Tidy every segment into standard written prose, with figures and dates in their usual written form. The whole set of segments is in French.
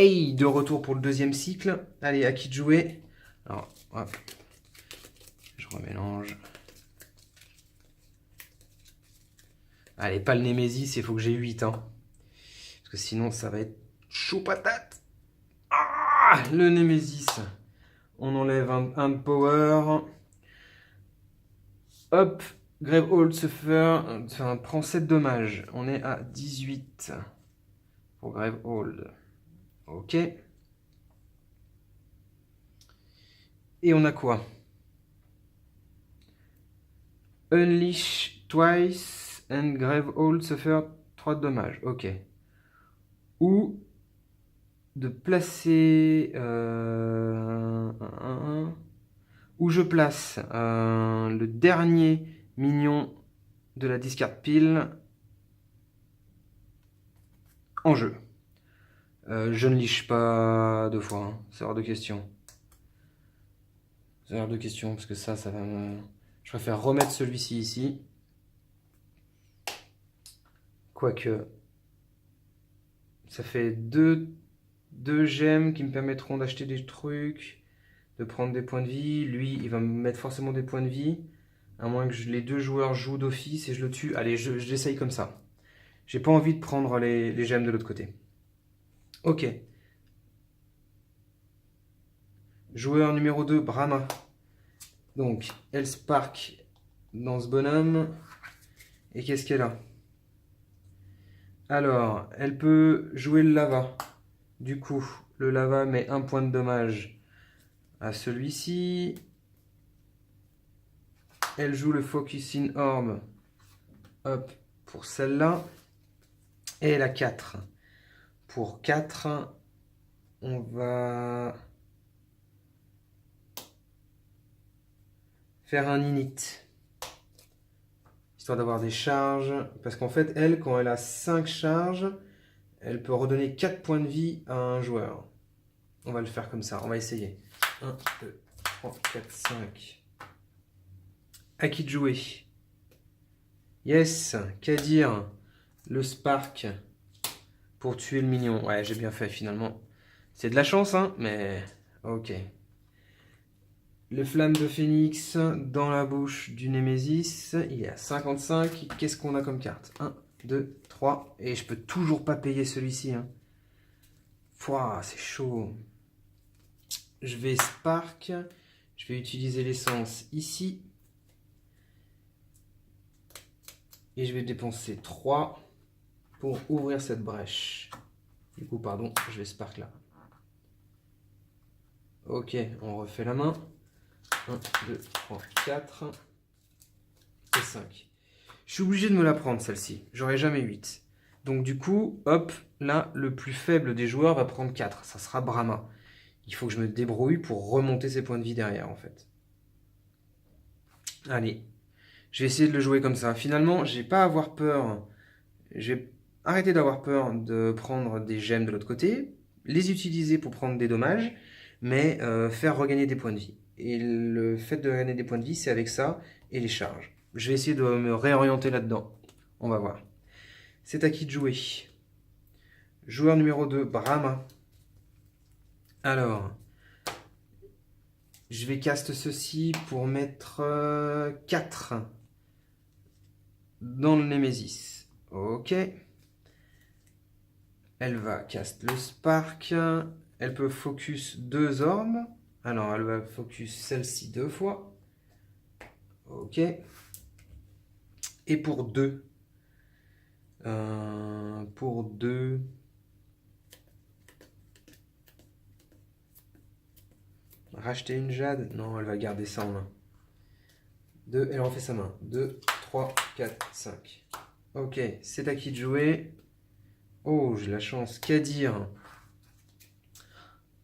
Hey, de retour pour le deuxième cycle. Allez, à qui de jouer? Alors, hop. Je remélange. Allez, pas le Némésis, il faut que j'ai 8. Hein. Parce que sinon, ça va être chaud patate. Ah, le Némésis. On enlève un de power. Hop. Gravehold se fait, enfin, prend 7 dommages. On est à 18 pour Gravehold. Ok. Et on a quoi? Unleash twice and Gravehold suffer 3 de dommages. Ok. Ou de placer... où je place le dernier minion de la discard pile en jeu. Je ne liche pas deux fois, hein. C'est hors de question. C'est hors de question, parce que ça va me... Je préfère remettre celui-ci ici. Quoique, ça fait deux gemmes qui me permettront d'acheter des trucs, de prendre des points de vie. Lui, il va me mettre forcément des points de vie, à moins que les deux joueurs jouent d'office et je le tue. Allez, je l'essaye comme ça. J'ai pas envie de prendre les gemmes de l'autre côté. Ok. Joueur numéro 2, Brahma. Donc, elle spark dans ce bonhomme. Et qu'est-ce qu'elle a? Alors, elle peut jouer le lava. Du coup, le lava met un point de dommage à celui-ci. Elle joue le Focusing Orb. Hop, pour celle-là. Et elle a 4. Pour 4, on va faire un init. Histoire d'avoir des charges. Parce qu'en fait, elle, quand elle a 5 charges, elle peut redonner 4 points de vie à un joueur. On va le faire comme ça, on va essayer. 1, 2, 3, 4, 5. À qui de jouer? Yes, qu'à dire? Le Spark pour tuer le minion. Ouais, j'ai bien fait finalement. C'est de la chance, hein, mais ok. Le flamme de phénix dans la bouche du Némésis. Il est à 55. Qu'est-ce qu'on a comme carte? 1, 2, 3. Et je peux toujours pas payer celui-ci. Hein. Pouah, c'est chaud. Je vais Spark. Je vais utiliser l'essence ici. Et je vais dépenser 3 pour ouvrir cette brèche. Du coup, pardon, je vais Spark là. Ok, on refait la main. 1, 2, 3, 4 et 5. Je suis obligé de me la prendre celle-ci. J'aurai jamais 8. Donc du coup, hop, là, le plus faible des joueurs va prendre 4. Ça sera Brahma. Il faut que je me débrouille pour remonter ses points de vie derrière, en fait. Allez, je vais essayer de le jouer comme ça. Finalement, j'ai pas à avoir peur. Je vais arrêter d'avoir peur de prendre des gemmes de l'autre côté, les utiliser pour prendre des dommages, mais faire regagner des points de vie. Et le fait de gagner des points de vie, c'est avec ça et les charges. Je vais essayer de me réorienter là-dedans. On va voir. C'est à qui de jouer? Joueur numéro 2, Brahma. Alors, je vais cast ceci pour mettre 4 dans le Némésis. Ok. Elle va cast le Spark. Elle peut focus 2 orbes. Alors, elle va focus celle-ci 2 fois. Ok. Et pour 2. Pour 2. Racheter une jade? Non, elle va garder ça en main. 2, elle refait sa main. 2, 3, 4, 5. Ok, c'est à qui de jouer? Oh, j'ai la chance. Qu'à dire?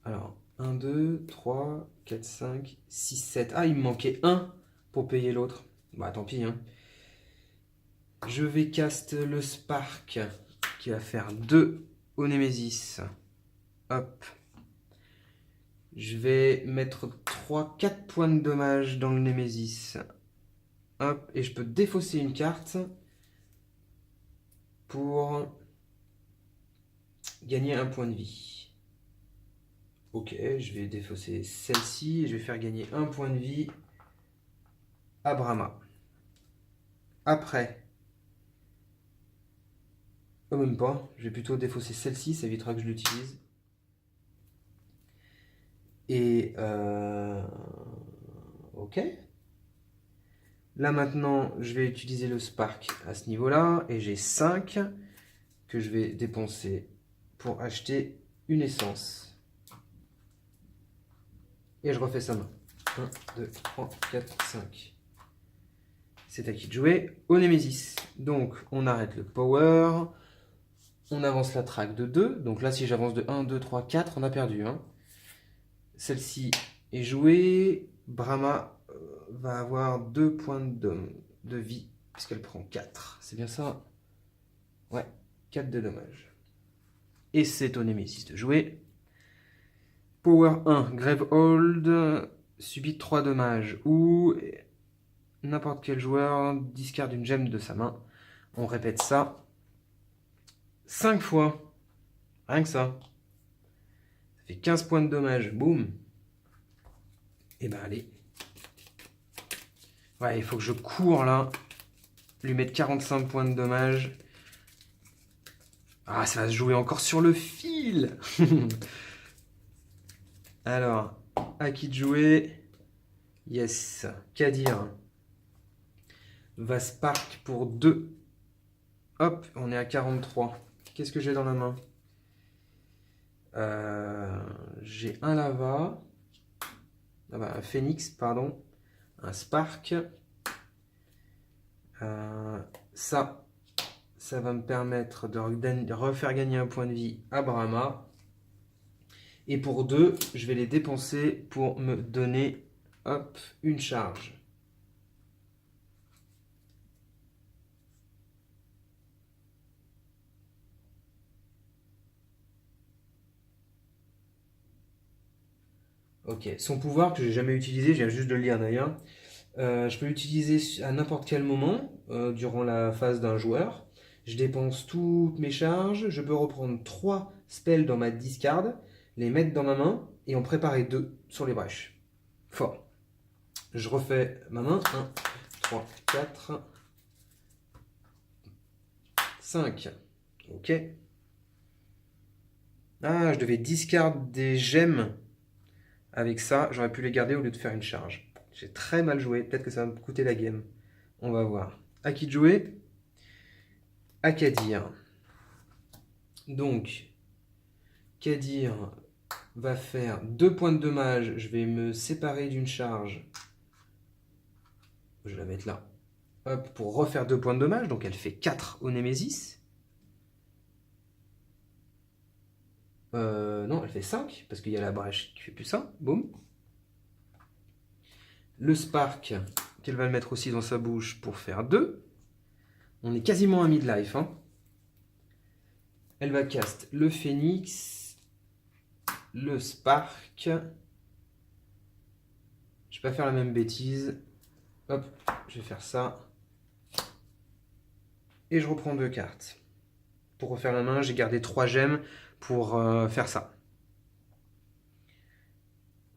Alors, 1, 2, 3, 4, 5, 6, 7. Ah, il me manquait 1 pour payer l'autre. Bah, tant pis, hein. Je vais cast le Spark qui va faire 2 au Némésis. Hop. Je vais mettre 4 points de dommage dans le Némésis. Hop. Et je peux défausser une carte pour gagner un point de vie. Ok, je vais défausser celle-ci et je vais faire gagner un point de vie à Brahma. Après, même pas, je vais plutôt défausser celle-ci, ça évitera que je l'utilise. Et ok. Là maintenant, je vais utiliser le Spark à ce niveau-là et j'ai 5 que je vais dépenser pour acheter une essence. Et je refais ça main. 1, 2, 3, 4, 5. C'est à qui de jouer? Au Nemesis. Donc on arrête le power. On avance la track de 2. Donc là, si j'avance de 1, 2, 3, 4, on a perdu. Hein. Celle-ci est jouée. Brahma va avoir 2 points de vie, puisqu'elle prend 4. C'est bien ça? Ouais, 4 de dommages. Et c'est au Nemesis de jouer. Power 1, Gravehold, subit 3 dommages. Ou n'importe quel joueur discarde une gemme de sa main. On répète ça 5 fois. Rien que ça. Ça fait 15 points de dommages. Boum. Et ben allez. Ouais, il faut que je cours là. Lui mettre 45 points de dommages. Ah, ça va se jouer encore sur le fil. Alors, à qui de jouer? Yes. Kadir va Spark pour 2. Hop, on est à 43. Qu'est-ce que j'ai dans la main? J'ai un lava. Ah bah, un phénix, pardon. Un Spark. Ça va me permettre de refaire gagner un point de vie à Brahma. Et pour 2, je vais les dépenser pour me donner hop, une charge. Ok, son pouvoir que j'ai jamais utilisé, je viens juste de le lire d'ailleurs. Je peux l'utiliser à n'importe quel moment durant la phase d'un joueur. Je dépense toutes mes charges. Je peux reprendre 3 spells dans ma discard, les mettre dans ma main et en préparer 2 sur les brèches. Fort. Je refais ma main. 1, 3, 4, 5. Ok. Ah, je devais discard des gemmes avec ça. J'aurais pu les garder au lieu de faire une charge. J'ai très mal joué. Peut-être que ça va me coûter la game. On va voir. À qui de jouer? À Kadir. Donc, Kadir va faire 2 points de dommage. Je vais me séparer d'une charge. Je vais la mettre là. Hop, pour refaire 2 points de dommage. Donc, elle fait 4 au Nemesis. Non, elle fait 5, parce qu'il y a la brèche qui fait plus ça. Boum. Le Spark, qu'elle va le mettre aussi dans sa bouche pour faire 2. On est quasiment à mid-life. Hein. Elle va cast le Phénix, le Spark. Je vais pas faire la même bêtise. Hop, je vais faire ça. Et je reprends 2 cartes. Pour refaire la main, j'ai gardé 3 gemmes pour faire ça.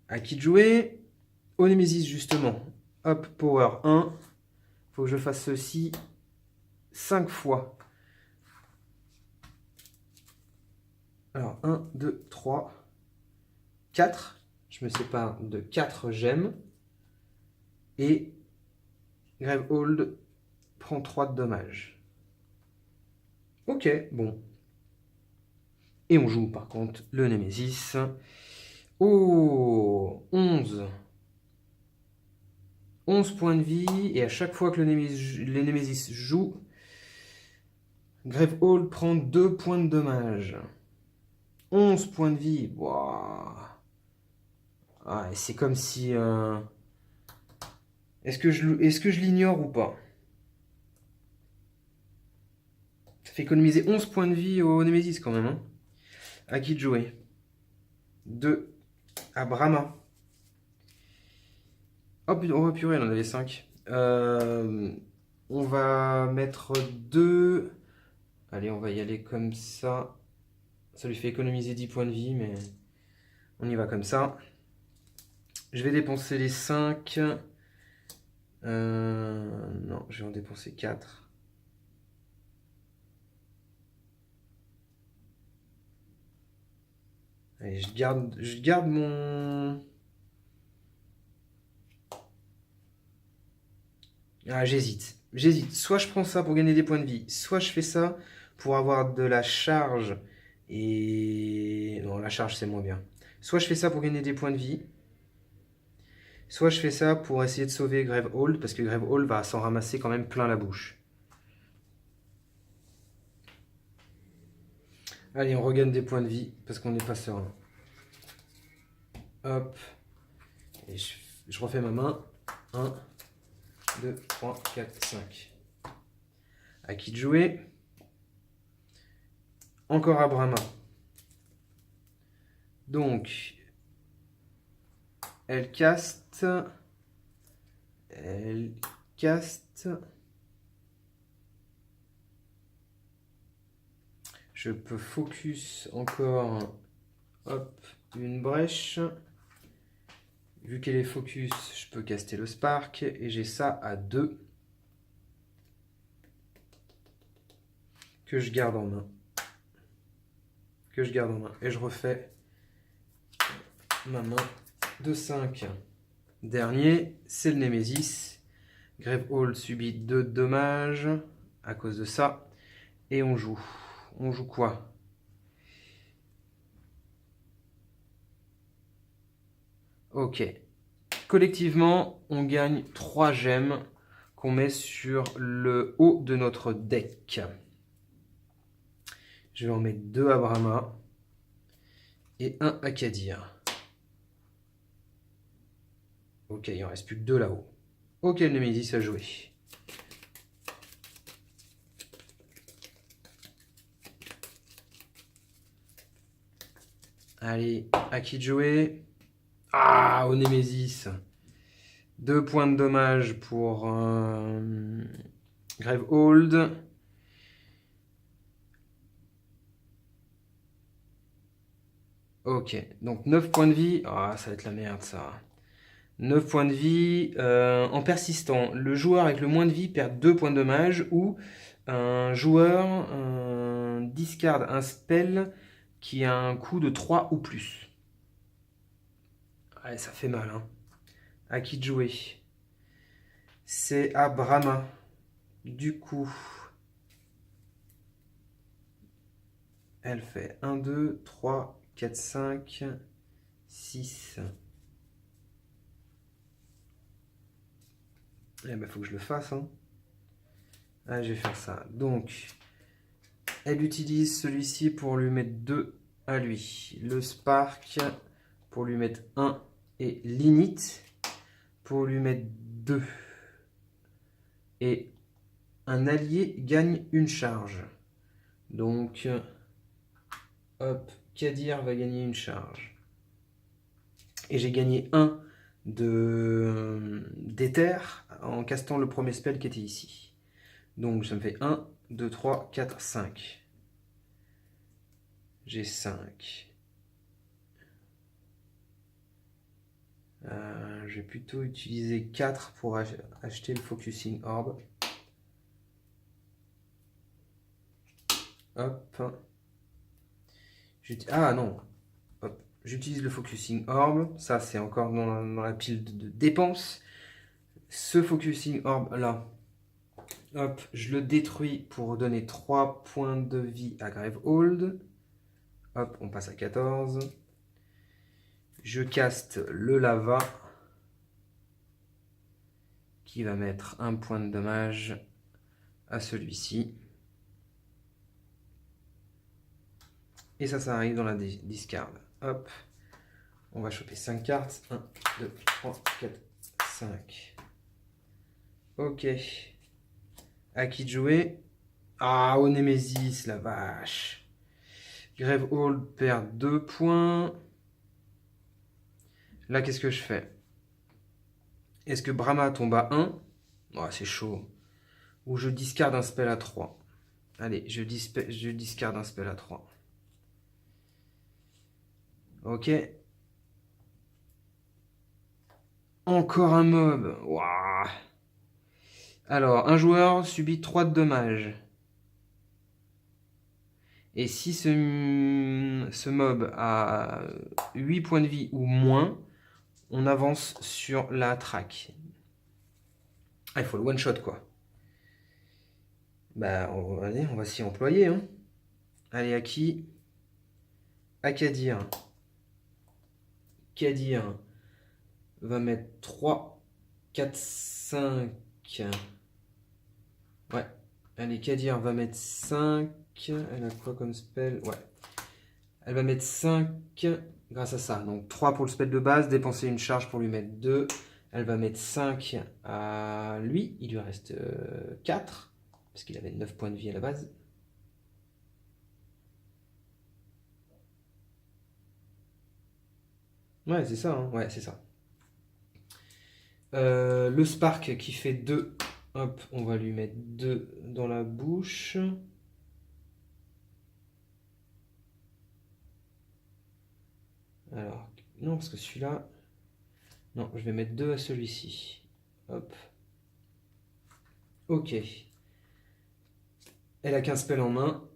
À qui de jouer? Au Nemesis, justement. Hop, power 1. Faut que je fasse ceci 5 fois. Alors, 1, 2, 3, 4. Je me sépare de 4 gemmes. Et Gravehold prend 3 de dommages. Ok, bon. Et on joue par contre le Nemesis. Oh, 11. 11 points de vie. Et à chaque fois que le Nemesis joue, Gravehold prend 2 points de dommage. 11 points de vie. Wow. Ah, c'est comme si... Est-ce que je l'ignore ou pas? Ça fait économiser 11 points de vie au Nemesis quand même. Hein. À qui de jouer? 2 à Brahma. Hop, oh purée, on en avait 5. On va mettre 2. Allez, on va y aller comme ça. Ça lui fait économiser 10 points de vie, mais On y va comme ça. Je vais dépenser les 5. Non, je vais en dépenser 4. Allez, je garde mon... Ah, j'hésite. J'hésite. Soit je prends ça pour gagner des points de vie, soit je fais ça pour avoir de la charge. Et... Non, la charge, c'est moins bien. Soit je fais ça pour gagner des points de vie, soit je fais ça pour essayer de sauver Gravehold, parce que Gravehold va s'en ramasser quand même plein la bouche. Allez, on regagne des points de vie, parce qu'on n'est pas serein. Hop. Et je refais ma main. 1, 2, 3, 4, 5. À qui de jouer? Encore à Brahma. Donc, elle caste. Elle caste. Je peux focus encore. Hop, une brèche. Vu qu'elle est focus, je peux caster le Spark. Et j'ai ça à 2. Que je garde en main. Et je refais ma main de 5. Dernier, c'est le Némésis. Gravehold subit 2 dommages à cause de ça. Et on joue. On joue quoi? Ok. Collectivement, on gagne 3 gemmes qu'on met sur le haut de notre deck. Je vais en mettre 2 à Brahma et 1 à Kadir. Ok, il en reste plus que 2 là-haut. Ok, le Némésis a joué. Allez, à qui de jouer? Ah, au Némésis. 2 points de dommage pour Gravehold. Ok, donc 9 points de vie. Ah, ça va être la merde ça. 9 points de vie. En persistant, le joueur avec le moins de vie perd 2 points de dommage ou un joueur discarde un spell qui a un coût de 3 ou plus. Ouais, ça fait mal, hein. À qui de jouer? C'est à Brahma. Du coup, elle fait 1, 2, 3, 4, 5, 6. Eh ben, faut que je le fasse, hein. Ah, je vais faire ça. Donc, elle utilise celui-ci pour lui mettre 2 à lui. Le Spark pour lui mettre 1 et l'Init pour lui mettre 2. Et un allié gagne une charge. Donc, hop, Kadir va gagner une charge. Et j'ai gagné 1 d'éther en castant le premier spell qui était ici. Donc ça me fait 1, 2, 3, 4, 5. J'ai 5. Je vais plutôt utiliser 4 pour acheter le Focusing Orb. Hop. Ah non. Hop. J'utilise le Focusing Orb. Ça, c'est encore dans la pile de dépenses. Ce Focusing Orb là. Hop, je le détruis pour donner 3 points de vie à Gravehold. Hop, on passe à 14. Je caste le lava qui va mettre 1 point de dommage à celui-ci. Et ça arrive dans la discard. Hop, on va choper 5 cartes. 1, 2, 3, 4, 5. Ok. À qui de jouer? Ah, au Némésis, la vache. Gravehold perd 2 points. Là, qu'est-ce que je fais? Est-ce que Brahma tombe à 1? Oh, c'est chaud. Ou je discarde un spell à 3. Allez, je discarde un spell à 3. Ok. Encore un mob. Waouh. Alors, un joueur subit 3 de dommages. Et si ce mob a 8 points de vie ou moins, on avance sur la track. Ah, il faut le one shot quoi. Bah, allez, on va s'y employer. Hein. Allez, à qui? À Kadir. Kadir va mettre 3, 4, 5. Ouais. Allez, Kadir va mettre 5. Elle a quoi comme spell? Ouais. Elle va mettre 5 grâce à ça. Donc 3 pour le spell de base, dépenser une charge pour lui mettre 2. Elle va mettre 5 à lui. Il lui reste 4. Parce qu'il avait 9 points de vie à la base. Ouais, c'est ça. Hein. Ouais, c'est ça. Le Spark qui fait 2. Hop, on va lui mettre 2 dans la bouche. Alors, non, parce que celui-là... Non, je vais mettre 2 à celui-ci. Hop. Ok. Elle a qu'un spell en main.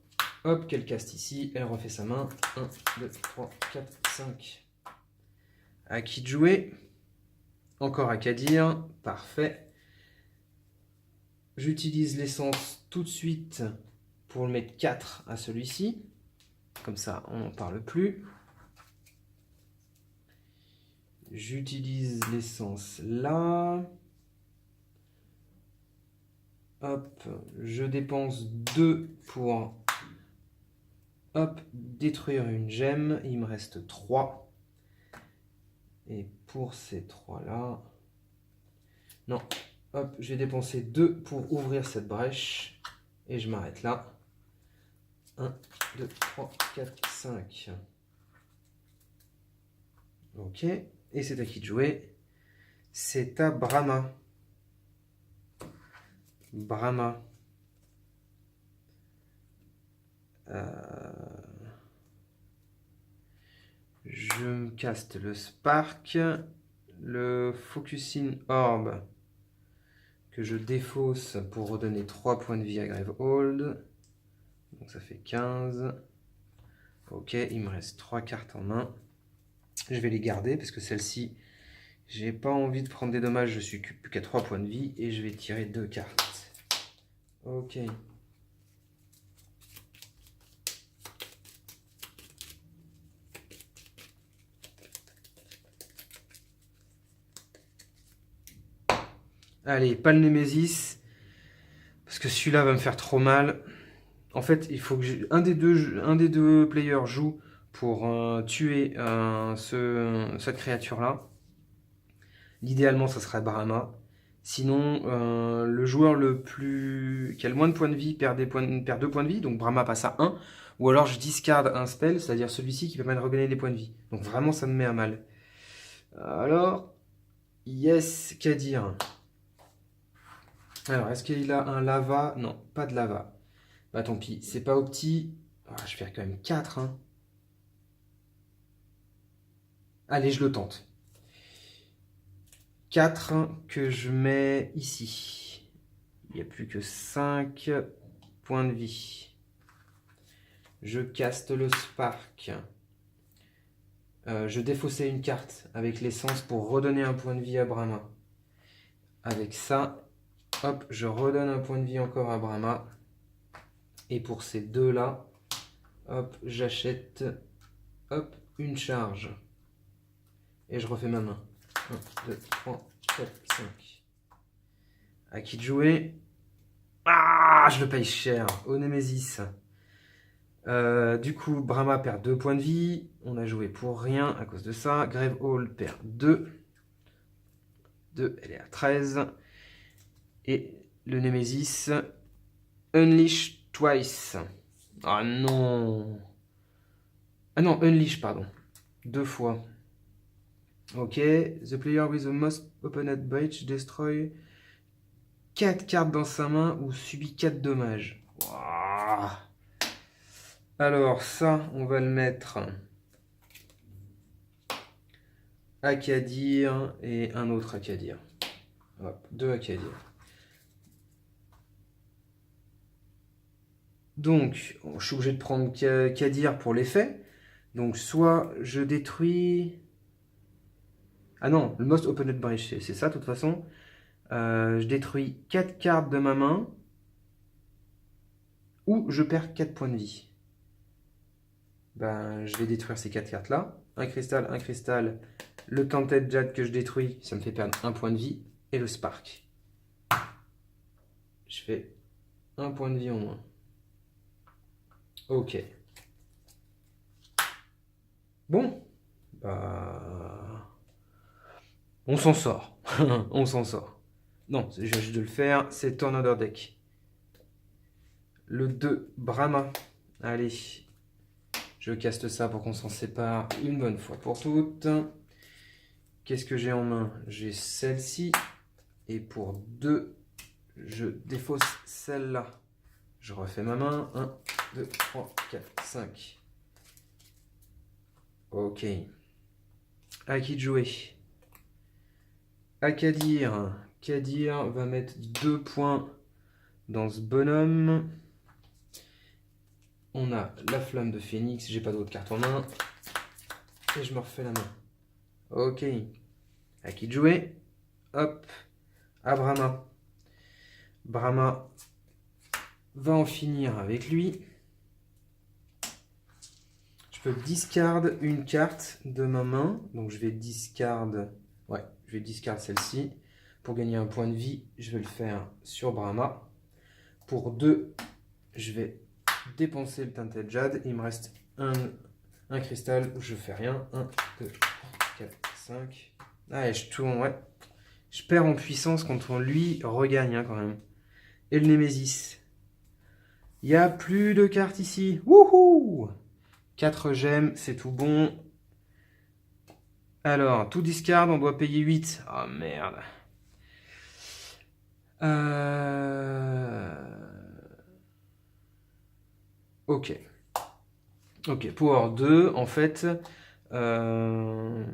Hop, qu'elle caste ici. Elle refait sa main. 1, 2, 3, 4, 5. À qui de jouer? Encore à Kadir. Parfait. J'utilise l'essence tout de suite pour le mettre 4 à celui-ci. Comme ça, on n'en parle plus. J'utilise l'essence là. Hop, je dépense 2 pour hop, détruire une gemme. Il me reste 3. Et pour ces 3 là... Non, hop, je vais dépenser 2 pour ouvrir cette brèche. Et je m'arrête là. 1, 2, 3, 4, 5. Ok, et c'est à qui de jouer? C'est à Brahma. Brahma. Je me caste le Spark, le Focusing Orb que je défausse pour redonner 3 points de vie à Gravehold. Donc ça fait 15. Ok, il me reste 3 cartes en main. Je vais les garder parce que celle-ci, j'ai pas envie de prendre des dommages. Je suis plus qu'à 3 points de vie et je vais tirer 2 cartes. Ok. Allez, pas le Némésis. Parce que celui-là va me faire trop mal. En fait, il faut que un des deux players joue pour tuer cette créature-là. L'idéalement, ça serait Brahma. Sinon, le joueur qui a le moins de points de vie perd 2 points de vie. Donc Brahma passe à 1. Ou alors je discard un spell, c'est-à-dire celui-ci qui permet de regagner des points de vie. Donc vraiment, ça me met à mal. Alors, yes, Kadir. Alors, est-ce qu'il a un lava? Non, pas de lava. Bah tant pis, c'est pas opti. Ah, je vais faire quand même 4. Hein. Allez, je le tente. 4 que je mets ici. Il n'y a plus que 5 points de vie. Je caste le Spark. Je défaussais une carte avec l'essence pour redonner un point de vie à Brahma. Avec ça, hop, je redonne un point de vie encore à Brahma. Et pour ces deux-là, hop, j'achète hop, une charge. Et je refais ma main. 1, 2, 3, 4, 5. À qui de jouer? Ah, je le paye cher. Au Némésis. Du coup, Brahma perd 2 points de vie. On a joué pour rien à cause de ça. Gravehold perd 2. 2, elle est à 13. Et le Némésis Unleash twice. Ah non. Ah non, Unleash, pardon. 2 fois. Ok. The player with the most opened breach destroy 4 cartes dans sa main ou subit 4 dommages. Wow. Alors ça, on va le mettre Akadir et un autre Akadir. Hop, 2 Akadir. Donc, je suis obligé de prendre Kadir pour l'effet. Donc, soit je détruis... Ah non, le Most Opened Bridge, c'est ça de toute façon. Je détruis 4 cartes de ma main. Ou je perds 4 points de vie. Ben, je vais détruire ces 4 cartes-là. Un cristal. Le Tainted Jade que je détruis, ça me fait perdre 1 point de vie. Et le Spark. Je fais 1 point de vie en moins. Ok. Bon. Bah... On s'en sort. On s'en sort. Non, j'ai juste de le faire. C'est Tornado Deck. Le 2, Brahma. Allez. Je caste ça pour qu'on s'en sépare une bonne fois pour toutes. Qu'est-ce que j'ai en main? J'ai celle-ci. Et pour 2, je défausse celle-là. Je refais ma main. 1, 2, 3, 4, 5. Ok. À qui de jouer? À Kadir. Kadir va mettre 2 points dans ce bonhomme. On a la flamme de phénix. J'ai pas d'autres cartes en main. Et je me refais la main. Ok. À qui de jouer? Hop. À Brahma. Brahma va en finir avec lui. Je peux discard une carte de ma main. Donc je vais discard... Ouais, je vais discard celle-ci. Pour gagner un point de vie, je vais le faire sur Brahma. Pour 2, je vais dépenser le Tainted Jade. Il me reste un cristal où je fais rien. 1, 2, 3, 4, 5. Ah, et je tourne, ouais. Je perds en puissance quand on lui regagne hein, quand même. Et le Némésis. Il n'y a plus de cartes ici. Wouhou! 4 gemmes, c'est tout bon. Alors, tout discard, on doit payer 8. Ah oh, merde. Ok. Ok, Power 2, en fait, un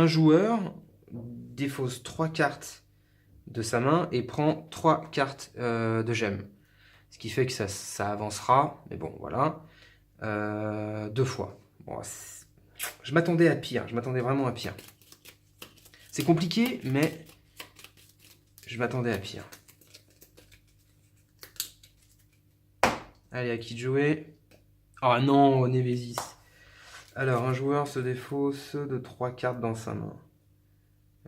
joueur défausse 3 cartes de sa main et prend 3 cartes de gemmes. Ce qui fait que ça avancera, mais bon, voilà, 2 fois. Bon, je m'attendais à pire, je m'attendais vraiment à pire. C'est compliqué, mais je m'attendais à pire. Allez, à qui de jouer? Oh non, Némésis. Alors, un joueur se défausse de 3 cartes dans sa main.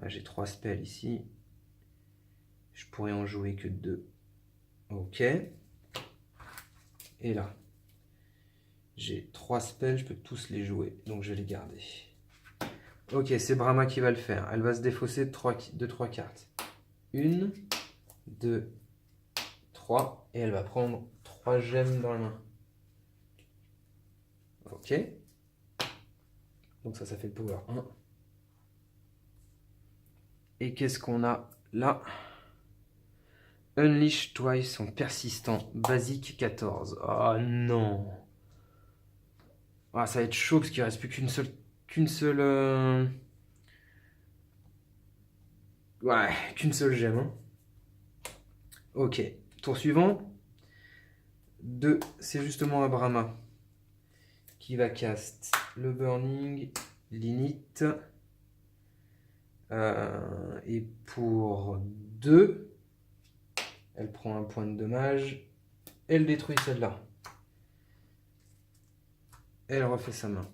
J'ai 3 spells ici. Je pourrais en jouer que 2. Ok. Et là, j'ai 3 spells, je peux tous les jouer. Donc je vais les garder. Ok, c'est Brahma qui va le faire. Elle va se défausser de 3 cartes. 1, 2, 3. Et elle va prendre 3 gemmes dans la main. Ok. Donc ça fait le power 1. Et qu'est-ce qu'on a là? Unleash twice en persistant. Basique 14. Oh non. Ah, ça va être chaud parce qu'il ne reste plus qu'une seule... Ouais, qu'une seule gemme. Hein. Ok. Tour suivant. 2, c'est justement Abrama qui va cast le Burning, l'Init. Et pour 2, elle prend un point de dommage. Elle détruit celle-là. Elle refait sa main.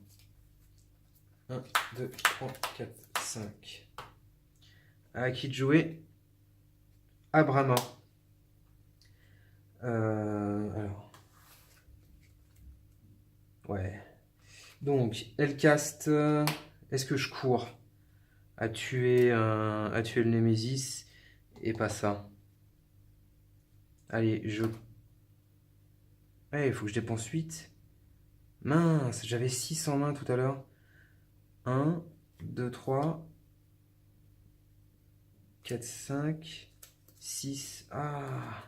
1, 2, 3, 4, 5. À qui de jouer? Abrama. Alors. Ouais. Donc, elle caste. Est-ce que je cours à tuer le Némésis et pas ça? Allez, Ouais, il faut que je dépense 8. Mince, j'avais 6 en main tout à l'heure. 1, 2, 3, 4, 5, 6. Ah!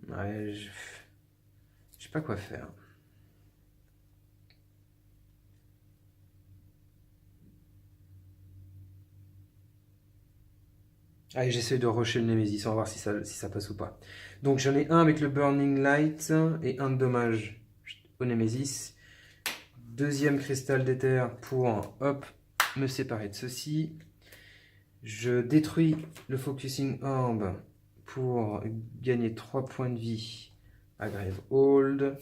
Ouais, je sais pas quoi faire. Allez, j'essaie de rusher le Nemesis, on va voir si ça passe ou pas. Donc j'en ai un avec le Burning Light et un de dommage au Nemesis. Deuxième cristal d'éther pour, hop, me séparer de ceci. Je détruis le Focusing Orb pour gagner 3 points de vie à Gravehold.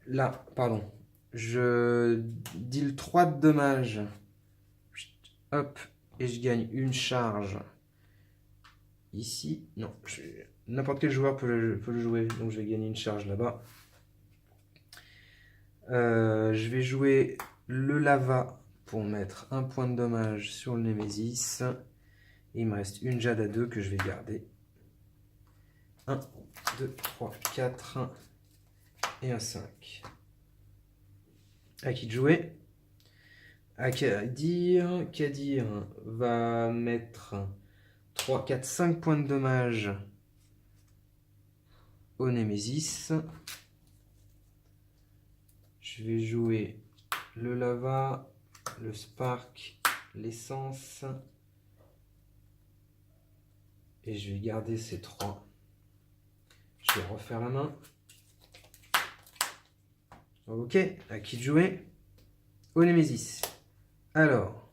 Là, pardon. Je deal 3 de dommages. Hop, et je gagne une charge. Ici, non, n'importe quel joueur peut le jouer, donc je vais gagner une charge là-bas. Je vais jouer le lava pour mettre un point de dommage sur le Nemesis. Et il me reste une jade à 2 que je vais garder. 1, 2, 3, 4 et un 5. À qui de jouer? À Kadir. Kadir va mettre 3, 4, 5 points de dommage au Nemesis. Je vais jouer le lava, le spark, l'essence. Et je vais garder ces 3. Je vais refaire la main. Ok, à qui de jouer? Au Nemesis. Alors.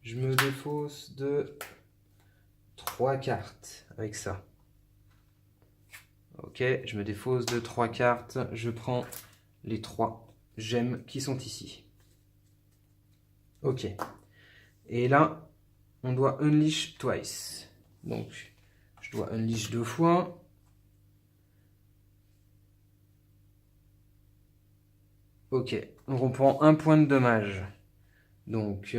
Je me défausse de 3 cartes avec ça. Ok, je me défausse de 3 cartes. Je prends les 3 gemmes qui sont ici. Ok. Et là, on doit unleash twice. Donc, je dois unleash 2 fois. Ok, donc on prend 1 point de dommage. Donc,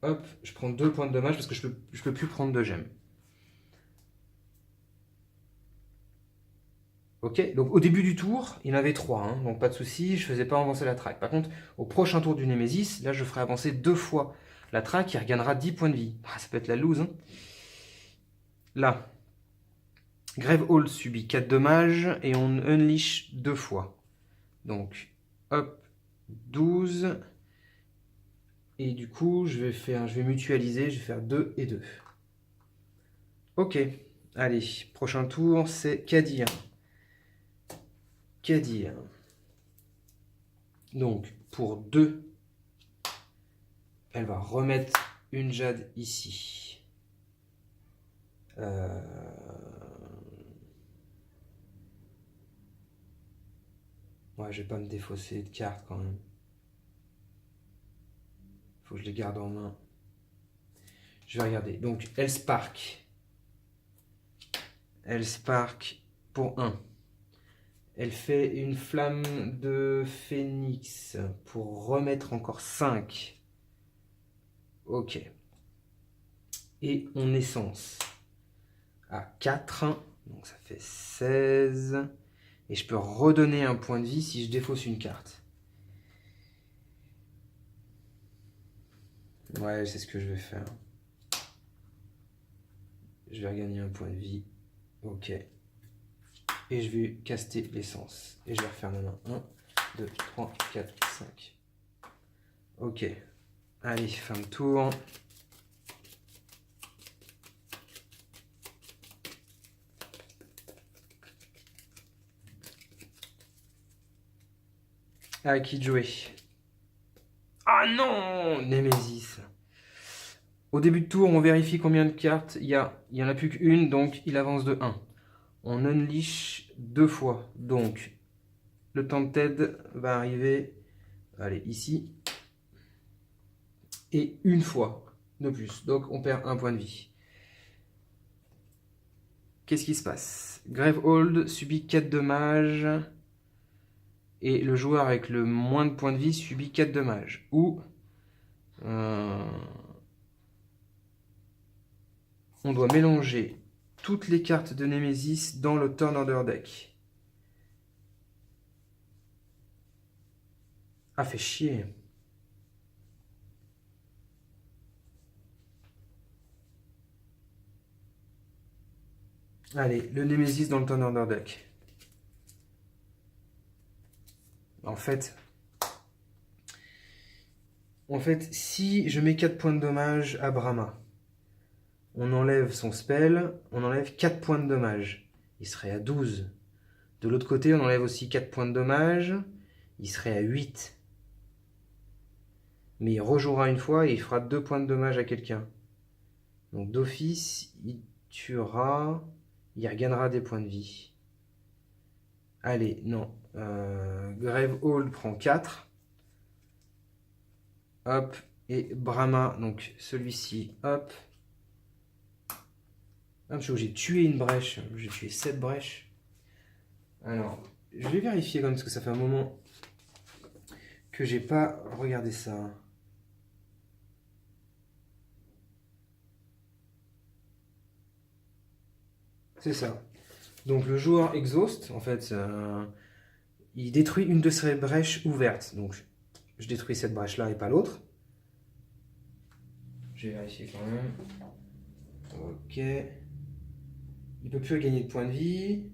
hop, je prends 2 points de dommage parce que je peux plus prendre de gemmes. Ok, donc au début du tour, il y en avait 3, hein, donc pas de souci, je faisais pas avancer la track. Par contre, au prochain tour du Nemesis, là je ferai avancer 2 fois la track, il regagnera 10 points de vie. Ah, ça peut être la lose. Hein. Là, Gravehold subit 4 dommages et on unleash 2 fois. Donc, hop, 12. Et du coup, je vais mutualiser, je vais faire 2 et 2. Ok, allez, prochain tour, c'est Kadir. Kadir. Donc, pour 2, elle va remettre une jade ici. Ouais, je vais pas me défausser de cartes quand même. Faut que je les garde en main. Je vais regarder. Donc, elle spark. Elle spark pour 1. Elle fait une flamme de phénix pour remettre encore 5. Ok. Et on essence à 4. Donc ça fait 16. Et je peux redonner un point de vie si je défausse une carte. Ouais, c'est ce que je vais faire. Je vais regagner un point de vie. Ok. Et je vais caster l'essence. Et je vais refaire ma main. 1, 2, 3, 4, 5. Ok. Allez, fin de tour. À qui de jouer? Ah non! Nemesis. Au début de tour, on vérifie combien de cartes il y a. Il n'y en a plus qu'une, donc il avance de 1. On unleash 2 fois. Donc, le Tempted va arriver, allez, ici. Et une fois de plus. Donc, on perd un point de vie. Qu'est-ce qui se passe? Gravehold subit 4 dommages. Et le joueur avec le moins de points de vie subit 4 dommages. Ou on doit mélanger toutes les cartes de Nemesis dans le turn order deck. Ah, fait chier. Allez, le Nemesis dans le turn order deck. En fait, si je mets 4 points de dommage à Brahma, on enlève son spell, on enlève 4 points de dommage. Il serait à 12. De l'autre côté, on enlève aussi 4 points de dommage. Il serait à 8. Mais il rejouera une fois et il fera 2 points de dommage à quelqu'un. Donc d'office, il tuera, il regagnera des points de vie. Allez, non. Grave Hall prend 4. Hop. Et Brahma, donc celui-ci, hop. Ah, je suis obligé de tuer une brèche. J'ai tué 7 brèches. Alors, je vais vérifier quand même parce que ça fait un moment que j'ai pas regardé ça. C'est ça. Donc le joueur exhaust, en fait, il détruit une de ses brèches ouvertes. Donc je détruis cette brèche-là et pas l'autre. Je vais vérifier quand même. Ok. Il peut plus gagner de points de vie.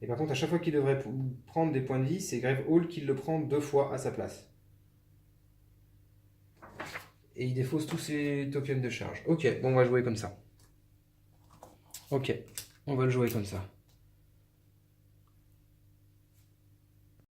Et par contre, à chaque fois qu'il devrait prendre des points de vie, c'est Grave Hall qui le prend 2 fois à sa place. Et il défausse tous ses tokens de charge. Ok, bon, on va jouer comme ça. Ok, on va le jouer comme ça.